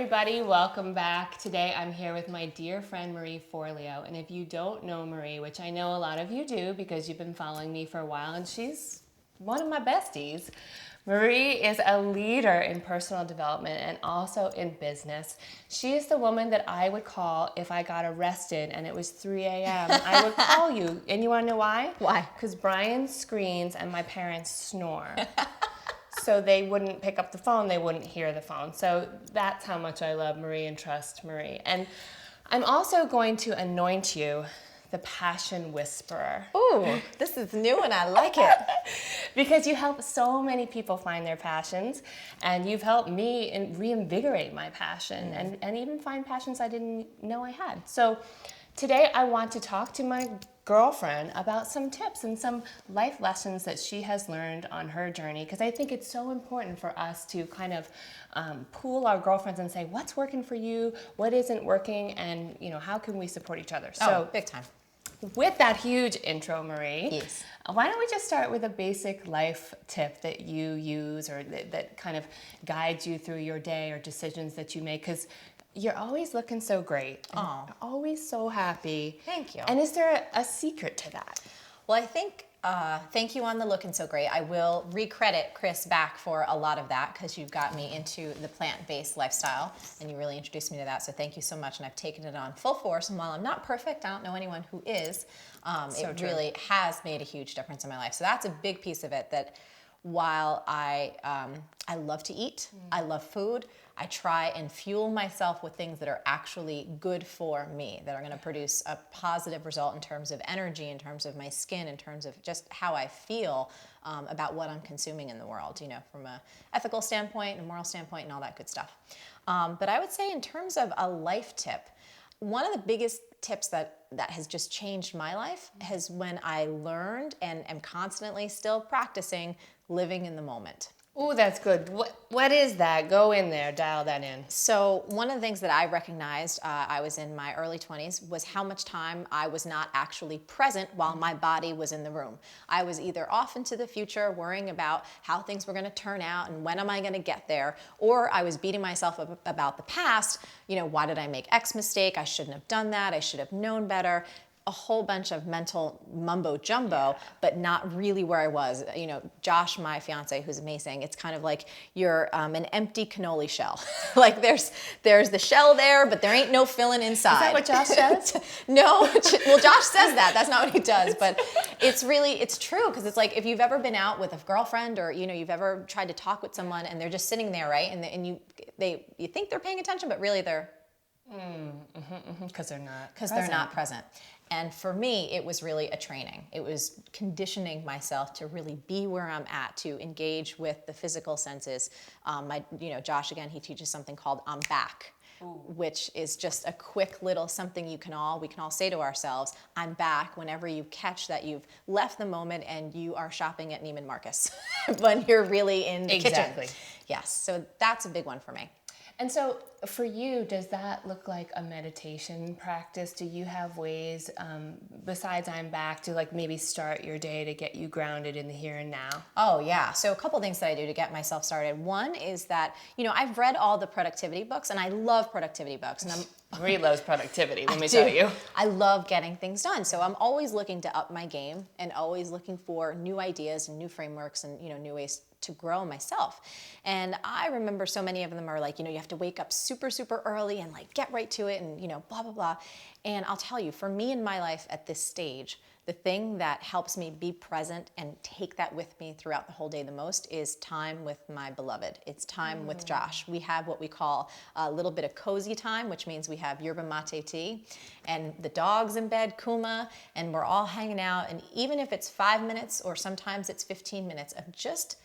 everybody, welcome back. Today I'm here with my dear friend Marie Forleo, and if you don't know Marie, which I know a lot of you do because you've been following me for a while, and she's one of my besties. Marie is a leader in personal development and also in business. She is the woman that I would call if I got arrested and it was 3 a.m. I would call you, and you want to know why? Why? Because Brian screams and my parents snore. So they wouldn't pick up the phone, they wouldn't hear the phone. So that's how much I love Marie and trust Marie. And I'm also going to anoint you the Passion Whisperer. Ooh, this is new and I like it. Because you help so many people find their passions, and you've helped me reinvigorate my passion and even find passions I didn't know I had. So today I want to talk to my girlfriend about some tips and some life lessons that she has learned on her journey, because I think it's so important for us to kind of pool our girlfriends and say, what's working for you, what isn't working, and how can we support each other. So big time. With that huge intro, Marie, Yes. Why don't we just start with a basic life tip that you use or that kind of guides you through your day or decisions that you make, because you're always looking so great. And always so happy. Thank you. And is there a secret to that? Well, I think, thank you on the looking so great. I will recredit Kris back for a lot of that because you've got me into the plant-based lifestyle and you really introduced me to that. So thank you so much. And I've taken it on full force. And while I'm not perfect, I don't know anyone who is. It really has made a huge difference in my life. So that's a big piece of it, that while I love to eat, I love food, I try and fuel myself with things that are actually good for me, that are going to produce a positive result in terms of energy, in terms of my skin, in terms of just how I feel about what I'm consuming in the world, from an ethical standpoint and a moral standpoint and all that good stuff. But I would say in terms of a life tip, one of the biggest tips that has just changed my life is when I learned and am constantly still practicing living in the moment. Ooh, that's good. What is that? Go in there, dial that in. So one of the things that I recognized, I was in my early 20s, was how much time I was not actually present while my body was in the room. I was either off into the future worrying about how things were going to turn out and when am I going to get there, or I was beating myself up about the past. Why did I make X mistake? I shouldn't have done that. I should have known better. A whole bunch of mental mumbo jumbo, but not really where I was. Josh, my fiance, who's amazing, it's kind of like you're an empty cannoli shell. Like there's the shell there, but there ain't no filling inside. Is that what Josh says? No, well, Josh says that. That's not what he does, but it's true, because it's like if you've ever been out with a girlfriend or you've ever tried to talk with someone and they're just sitting there, right? And you think they're paying attention, but really they're because they're not. Because they're not present. And for me, it was really a training. It was conditioning myself to really be where I'm at, to engage with the physical senses. Josh, again, he teaches something called I'm back, which is just a quick little something we can all say to ourselves, I'm back, whenever you catch that you've left the moment and you are shopping at Neiman Marcus when you're really in the kitchen. Yes, so that's a big one for me. And so for you, does that look like a meditation practice? Do you have ways, besides I'm back, to maybe start your day to get you grounded in the here and now? Oh, yeah. So a couple things that I do to get myself started. One is that, I've read all the productivity books, and I love productivity books. And Marie loves productivity, let me tell you. I love getting things done. So I'm always looking to up my game and always looking for new ideas and new frameworks and, new ways to grow myself. And I remember so many of them are like, you have to wake up super, super early and get right to it and, blah, blah, blah. And I'll tell you, for me in my life at this stage, the thing that helps me be present and take that with me throughout the whole day the most is time with my beloved. It's time with Josh. We have what we call a little bit of cozy time, which means we have yerba mate tea, and the dog's in bed, Kuma, and we're all hanging out. And even if it's 5 minutes or sometimes it's 15 minutes of just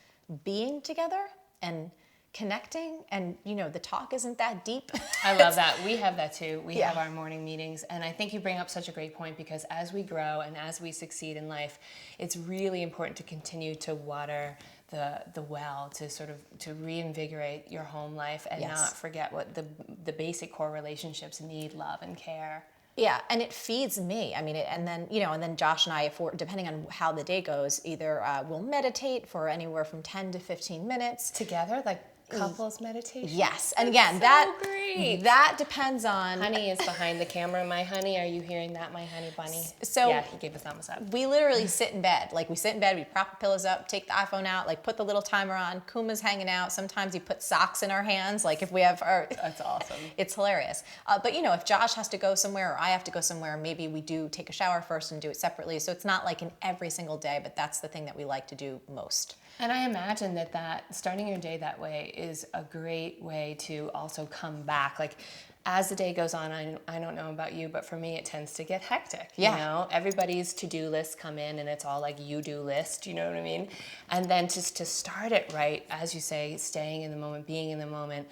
being together and connecting, and the talk isn't that deep. I love that. We have that too. We have our morning meetings, and I think you bring up such a great point, because as we grow and as we succeed in life, it's really important to continue to water the well, to sort of to reinvigorate your home life and not forget what the basic core relationships need: love and care. Yeah, and it feeds me. I mean, and then Josh and I, depending on how the day goes, either we'll meditate for anywhere from 10 to 15 minutes together, Couples meditation. Yes, and again, Great. that depends on. Honey is behind the camera. My honey, are you hearing that, my honey bunny? So yeah, he gave a thumbs up. We literally sit in bed. Like we sit in bed, we prop the pillows up, take the iPhone out, like put the little timer on. Kuma's hanging out. Sometimes you put socks in our hands, like if we have our. That's awesome. It's hilarious. But you know, if Josh has to go somewhere or I have to go somewhere, maybe we do take a shower first and do it separately. So it's not like in every single day, but that's the thing that we like to do most. And I imagine that starting your day that way is a great way to also come back. Like as the day goes on, I don't know about you, but for me it tends to get hectic. Yeah. You know, everybody's to-do lists come in and it's all like you-do list, you know what I mean? And then just to start it right, as you say, staying in the moment, being in the moment,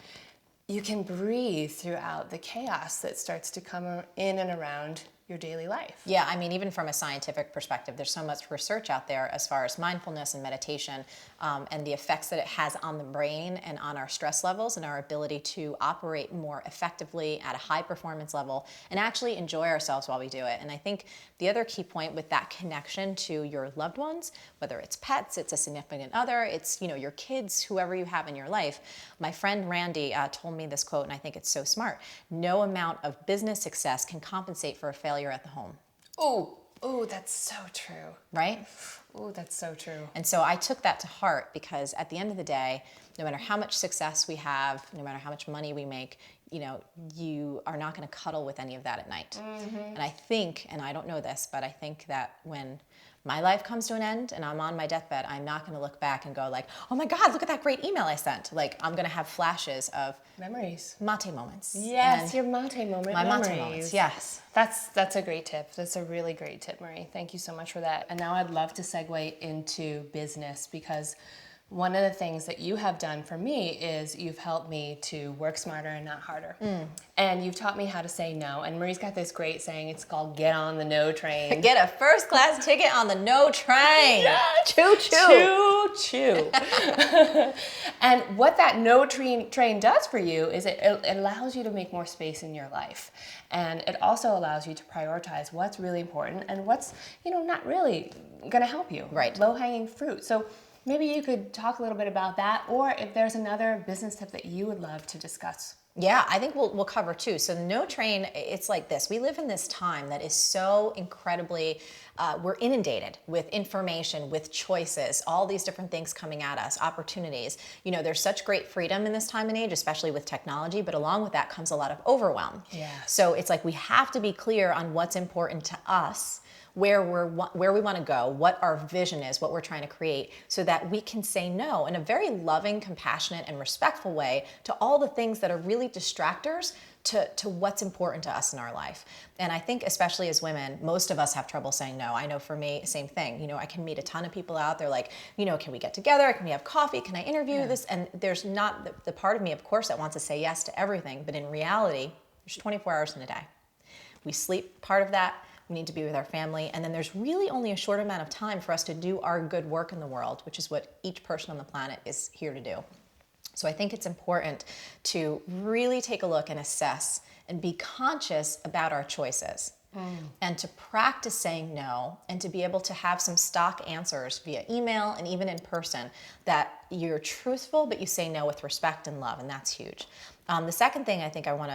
you can breathe throughout the chaos that starts to come in and around your daily life. Yeah, I mean, even from a scientific perspective, there's so much research out there as far as mindfulness and meditation and the effects that it has on the brain and on our stress levels and our ability to operate more effectively at a high performance level and actually enjoy ourselves while we do it. And I think the other key point with that connection to your loved ones, whether it's pets, it's a significant other, it's, you know, your kids, whoever you have in your life. My friend Randy told me this quote, and I think it's so smart. No amount of business success can compensate for a failure at the home. Oh, that's so true. Right? Oh, that's so true. And so I took that to heart because at the end of the day, no matter how much success we have, no matter how much money we make, you know, you are not going to cuddle with any of that at night. Mm-hmm. And I think, and I don't know this, but I think that when my life comes to an end and I'm on my deathbed, I'm not going to look back and go like, oh my God, look at that great email I sent. Like I'm going to have flashes of memories, mate moments. Yes, your mate moment. My memories. mate moments. Yes, that's a great tip. That's a really great tip, Marie. Thank you so much for that. And now I'd love to segue into business because one of the things that you have done for me is you've helped me to work smarter and not harder. And you've taught me how to say no. And Marie's got this great saying, it's called get on the no train. Get a first class ticket on the no train. Yes. Choo choo. Choo choo. And what that no train does for you is it allows you to make more space in your life. And it also allows you to prioritize what's really important and what's, you know, not really going to help you. Right. Low-hanging fruit. So maybe you could talk a little bit about that, or if there's another business tip that you would love to discuss. Yeah, I think we'll cover two. So no train, it's like this. We live in this time that is so incredibly, we're inundated with information, with choices, all these different things coming at us, opportunities. You know, there's such great freedom in this time and age, especially with technology, but along with that comes a lot of overwhelm. Yeah. So it's like we have to be clear on what's important to us, where we want to go, what our vision is, what we're trying to create, so that we can say no in a very loving, compassionate, and respectful way to all the things that are really distractors to what's important to us in our life. And I think especially as women, most of us have trouble saying no. I know for me, same thing. You know, I can meet a ton of people out there like, you know, can we get together? Can we have coffee? Can I interview this? And there's not the part of me, of course, that wants to say yes to everything. But in reality, there's 24 hours in a day. We sleep part of that. We need to be with our family. And then there's really only a short amount of time for us to do our good work in the world, which is what each person on the planet is here to do. So I think it's important to really take a look and assess and be conscious about our choices and to practice saying no and to be able to have some stock answers via email and even in person that you're truthful, but you say no with respect and love, and that's huge. The second thing I think I want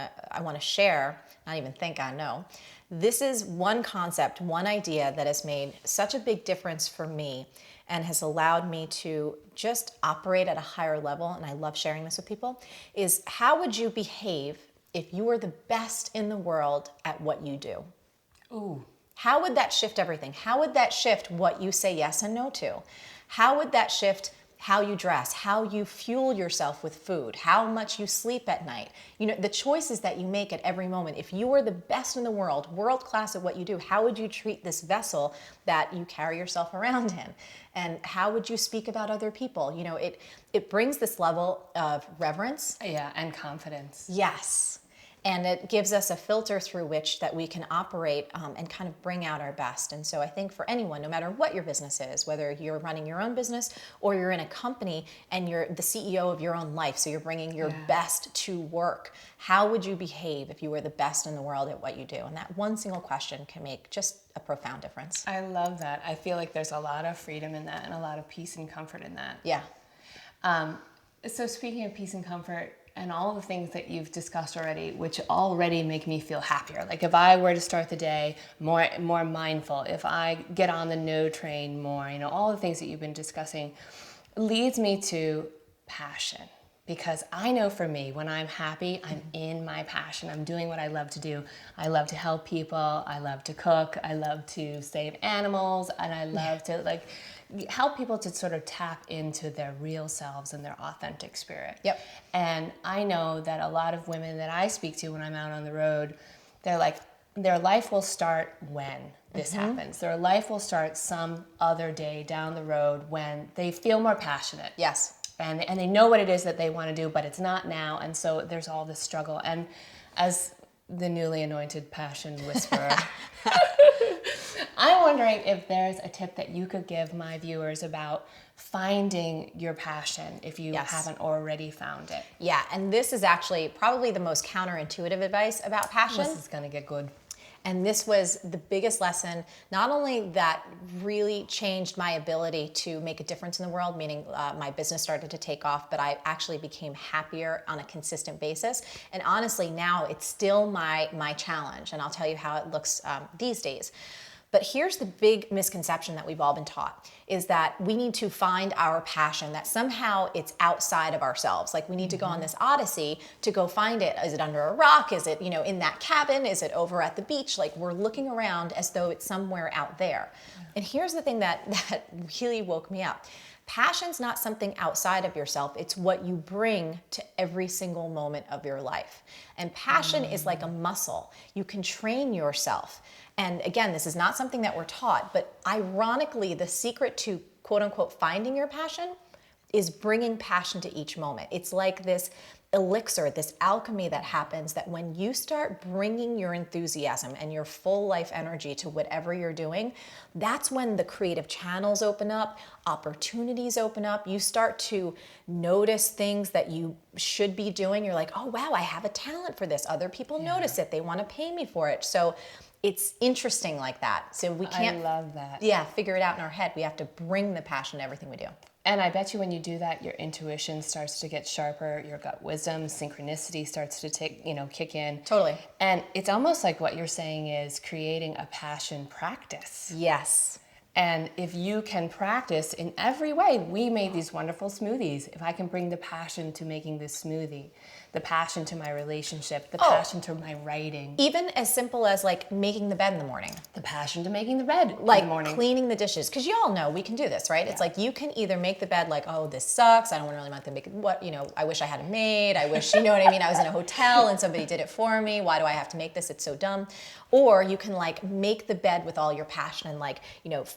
to share, not even think, I know, this is one concept, one idea that has made such a big difference for me and has allowed me to just operate at a higher level, and I love sharing this with people, is how would you behave if you were the best in the world at what you do? Ooh. How would that shift everything? How would that shift what you say yes and no to? How would that shift how you dress, how you fuel yourself with food, how much you sleep at night? You know, the choices that you make at every moment. If you were the best in the world, world class at what you do, how would you treat this vessel that you carry yourself around in? And how would you speak about other people? You know, it brings this level of reverence. Yeah, and confidence. Yes. And it gives us a filter through which that we can operate and kind of bring out our best. And so I think for anyone, no matter what your business is, whether you're running your own business or you're in a company and you're the CEO of your own life, so you're bringing your best to work, how would you behave if you were the best in the world at what you do? And that one single question can make just a profound difference. I love that. I feel like there's a lot of freedom in that and a lot of peace and comfort in that. Yeah. So speaking of peace and comfort and all the things that you've discussed already, which already make me feel happier. Like if I were to start the day more mindful, if I get on the no train more, all the things that you've been discussing leads me to passion. Because I know for me, when I'm happy, I'm in my passion. I'm doing what I love to do. I love to help people. I love to cook. I love to save animals. And I love to help people to sort of tap into their real selves and their authentic spirit. Yep. And I know that a lot of women that I speak to when I'm out on the road, they're like, their life will start when this happens. Their life will start some other day down the road when they feel more passionate. Yes. And they know what it is that they want to do, but it's not now. And so there's all this struggle. And as the newly anointed passion whisperer, I'm wondering if there's a tip that you could give my viewers about finding your passion if you haven't already found it. Yeah, and this is actually probably the most counterintuitive advice about passion. This is going to get good. And this was the biggest lesson, not only that really changed my ability to make a difference in the world, meaning my business started to take off, but I actually became happier on a consistent basis. And honestly, now it's still my challenge, and I'll tell you how it looks these days. But here's the big misconception that we've all been taught, is that we need to find our passion, that somehow it's outside of ourselves. Like we need to go on this odyssey to go find it. Is it under a rock? Is it, in that cabin? Is it over at the beach? Like we're looking around as though it's somewhere out there. And here's the thing that really woke me up. Passion's not something outside of yourself. It's what you bring to every single moment of your life. And passion is like a muscle. You can train yourself. And again, this is not something that we're taught, but ironically, the secret to quote unquote finding your passion is bringing passion to each moment. It's like this elixir, this alchemy that happens, that when you start bringing your enthusiasm and your full life energy to whatever you're doing, that's when the creative channels open up, opportunities open up. You start to notice things that you should be doing. You're like, oh wow, I have a talent for this. Other people notice it. They want to pay me for it. So it's interesting like that. So we can't, I love that. Yeah, figure it out in our head. We have to bring the passion to everything we do. And I bet you when you do that, your intuition starts to get sharper, your gut wisdom, synchronicity starts to kick in. Totally. And it's almost like what you're saying is creating a passion practice. Yes. And if you can practice in every way, we made these wonderful smoothies. If I can bring the passion to making this smoothie, the passion to my relationship, the passion to my writing. Even as simple as like making the bed in the morning. The passion to making the bed like in the morning. Cleaning the dishes. Because you all know we can do this, right? Yeah. It's like you can either make the bed like, oh, this sucks. I don't really want to make it. I wish I had a maid. I wish, I was in a hotel and somebody did it for me. Why do I have to make this? It's so dumb. Or you can like make the bed with all your passion and like,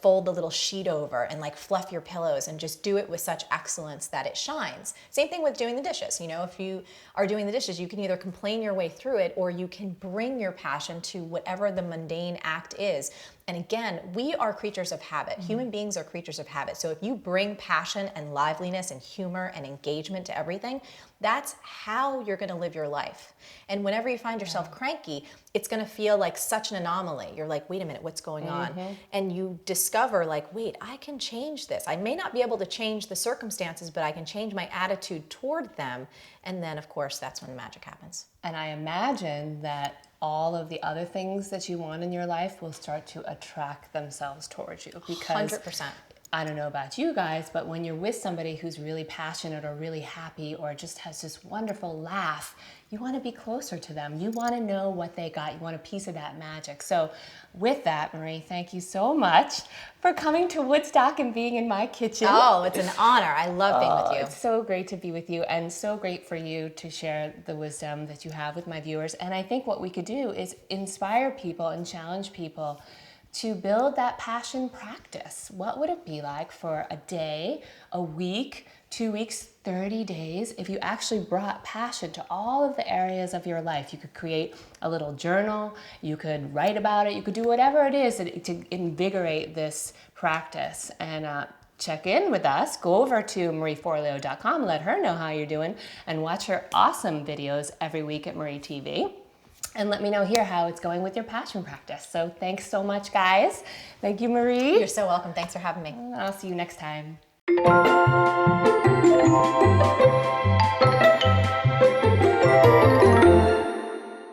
fold the little sheet over and like fluff your pillows and just do it with such excellence that it shines. Same thing with doing the dishes. If you are doing the dishes, you can either complain your way through it or you can bring your passion to whatever the mundane act is. And again, we are creatures of habit. Mm-hmm. Human beings are creatures of habit. So if you bring passion and liveliness and humor and engagement to everything, that's how you're going to live your life. And whenever you find yourself cranky, it's going to feel like such an anomaly. You're like, wait a minute, what's going on? And you discover like, wait, I can change this. I may not be able to change the circumstances, but I can change my attitude toward them. And then, of course, that's when the magic happens. And I imagine that all of the other things that you want in your life will start to attract themselves towards you. Because 100%. I don't know about you guys, but when you're with somebody who's really passionate or really happy or just has this wonderful laugh, you want to be closer to them. You want to know what they got. You want a piece of that magic. So with that, Marie, thank you so much for coming to Woodstock and being in my kitchen. Oh, it's an honor. I love being with you. It's so great to be with you and so great for you to share the wisdom that you have with my viewers. And I think what we could do is inspire people and challenge people to build that passion practice. What would it be like for a day, a week, 2 weeks, 30 days, if you actually brought passion to all of the areas of your life? You could create a little journal, you could write about it, you could do whatever it is to invigorate this practice. And check in with us. Go over to marieforleo.com, let her know how you're doing, and watch her awesome videos every week at Marie TV. And let me know here how it's going with your passion practice. So thanks so much, guys. Thank you, Marie. You're so welcome. Thanks for having me. I'll see you next time.